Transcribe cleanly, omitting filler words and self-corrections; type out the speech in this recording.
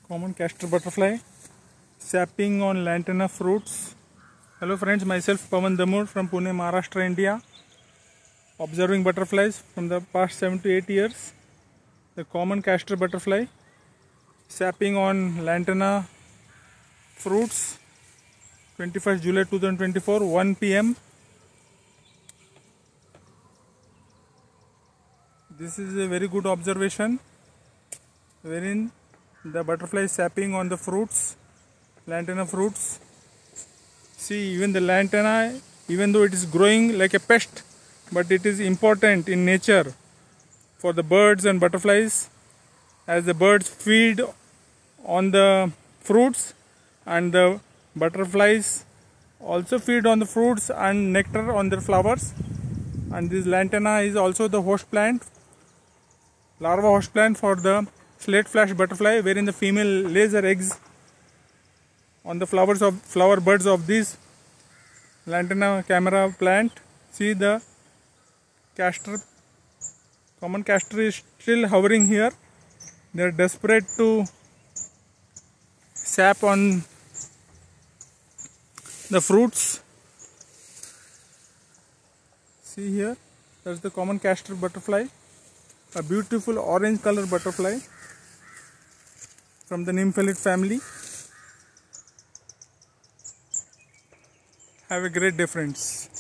Common castor butterfly sapping on lantana fruits. Hello friends, myself Pawan Damur from Pune, Maharashtra, India. Observing butterflies from the past 7 to 8 years. The common castor butterfly sapping on lantana fruits. 21st July 2024, 1 p.m. This is a very good observation wherein the butterfly is sapping on the fruits, lantana fruits. See, even the lantana, even though it is growing like a pest, but it is important in nature for the birds and butterflies, as the birds feed on the fruits and the butterflies also feed on the fruits and nectar on their flowers. And this lantana is also the host plant, larva host plant for the slate flash butterfly, wherein the female lays her eggs on the flower buds of this lantana camera plant. See, the castor, common castor, is still hovering here. They are desperate to sap on the fruits. See here, that's the common castor butterfly, a beautiful orange color butterfly from the nymphalid family. Have a great day, friends.